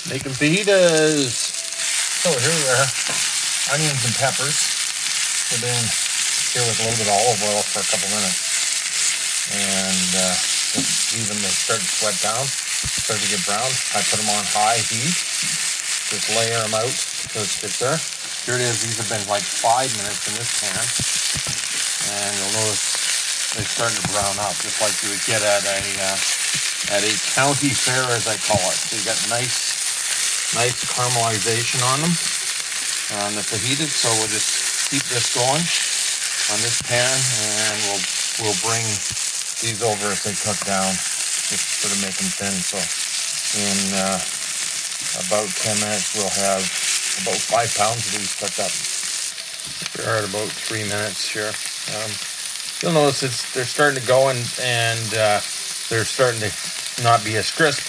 Making fajitas. So here we are, onions and peppers. We've been here with a little bit of olive oil for a couple minutes. And even they start to sweat down, start to get brown. I put them on high heat. Just layer them out so it gets there. Here it is. These have been like 5 minutes in this pan. And you'll notice they're starting to brown up, just like you would get at a county fair, as I call it. So you got nice caramelization on them, on the fajitas. So we'll just keep this going on this pan, and we'll bring these over as they cook down, just sort of make them thin. So in about 10 minutes, we'll have about 5 pounds of these cooked up. We're at about 3 minutes here. You'll notice they're starting to go and they're starting to not be as crisp.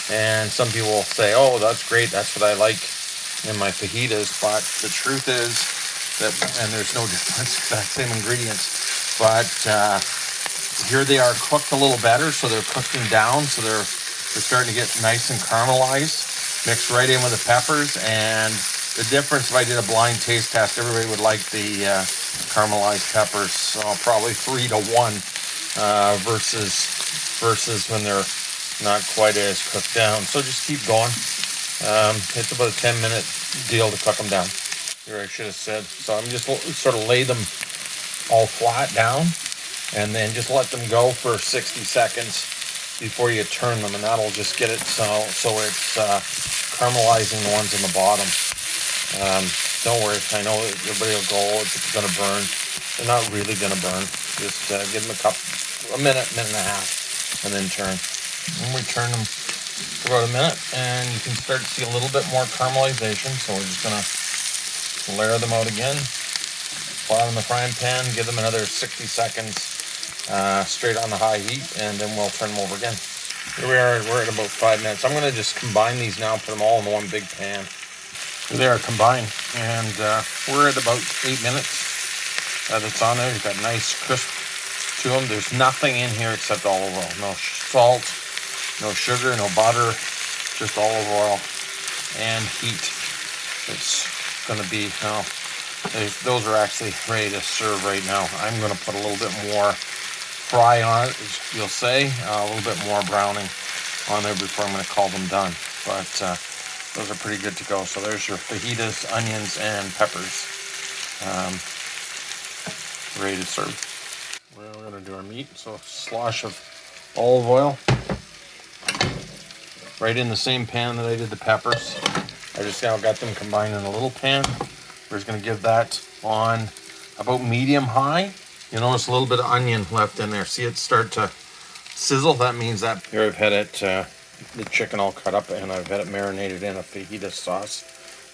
And some people will say, oh, that's great, that's what I like in my fajitas. But the truth is that, and there's no difference, exact same ingredients, but here they are cooked a little better, so they're cooking down, so they're starting to get nice and caramelized, mixed right in with the peppers. And the difference, if I did a blind taste test, everybody would like the caramelized peppers, so probably 3 to 1 versus when they're not quite as cooked down. So just keep going. It's about a 10-minute deal to cook them down. Here I should have said. So I'm just sort of lay them all flat down, and then just let them go for 60 seconds before you turn them, and that'll just get it so it's caramelizing the ones on the bottom. Don't worry, I know everybody will go, oh, it's going to burn. They're not really going to burn. Just give them a minute and a half, and then turn. And we turn them for about a minute, and you can start to see a little bit more caramelization. So we're just going to layer them out again, flat in the frying pan, give them another 60 seconds straight on the high heat, and then we'll turn them over again. Here we are, we're at about 5 minutes. I'm going to just combine these now, put them all in one big pan. Here they are combined, and we're at about 8 minutes that it's on there. You've got nice crisp to them. There's nothing in here except olive oil. No salt, no sugar, no butter, just olive oil and heat. It's going to be, those are actually ready to serve right now. I'm going to put a little bit more fry on it, you'll say, a little bit more browning on there before I'm going to call them done. But those are pretty good to go. So there's your fajitas, onions, and peppers ready to serve. We're going to do our meat. So a slosh of olive oil right in the same pan that I did the peppers. I just now got them combined in a little pan. We're just going to give that on about medium high. You'll notice a little bit of onion left in there. See it start to sizzle? That means that here I've had it, the chicken all cut up, and I've had it marinated in a fajita sauce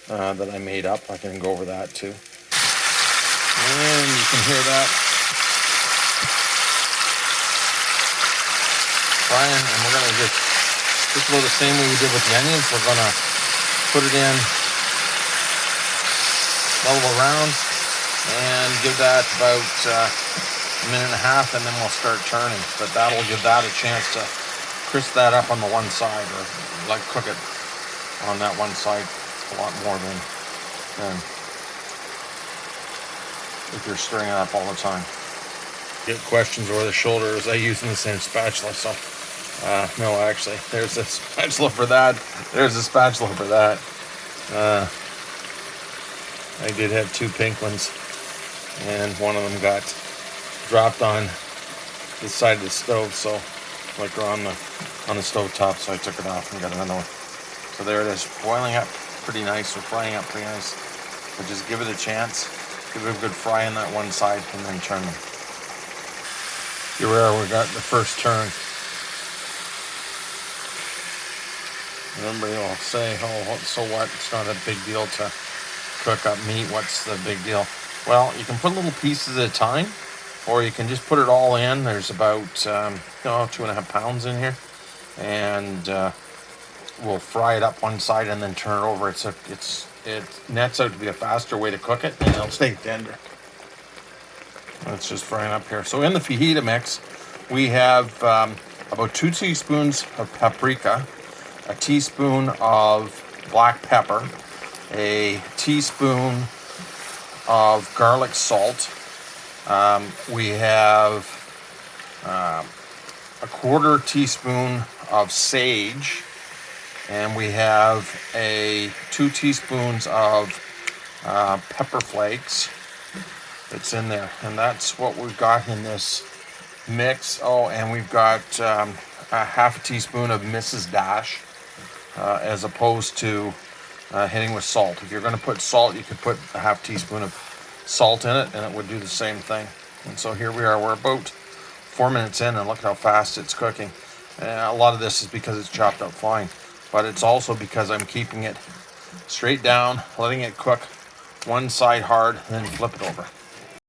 that I made up. I can go over that too. And you can hear that frying, and we're going to just about the same way we did with the onions. We're going to put it in, level around, and give that about a minute and a half, and then we'll start turning. But that'll give that a chance to crisp that up on the one side, or like cook it on that one side a lot more than if you're stirring it up all the time. Get questions over the shoulder. Was I using the same spatula? So no, actually, there's a spatula for that. There's a spatula for that. I did have 2 pink ones, and one of them got dropped on the side of the stove, so like on the stove top, so I took it off and got another one. So there it is, boiling up pretty nice, or frying up pretty nice. But just give it a chance, give it a good fry on that one side, and then turn them. Here we are, we got the first turn. Everybody will say, oh, so what? It's not a big deal to cook up meat. What's the big deal? Well, you can put little pieces at a time, or you can just put it all in. There's about 2.5 pounds in here, and we'll fry it up one side and then turn it over. It nets out to be a faster way to cook it, and it'll stay tender. It's just frying up here. So in the fajita mix, we have about 2 teaspoons of paprika, a teaspoon of black pepper, a teaspoon of garlic salt. We have a quarter teaspoon of sage, and we have 2 teaspoons of pepper flakes that's in there, and that's what we've got in this mix. Oh, and we've got a half a teaspoon of Mrs. Dash, as opposed to hitting with salt. If you're going to put salt, you could put a half teaspoon of salt in it and it would do the same thing. And so here we are, we're about 4 minutes in, and look how fast it's cooking. And a lot of this is because it's chopped up fine, but it's also because I'm keeping it straight down, letting it cook one side hard, and then flip it over.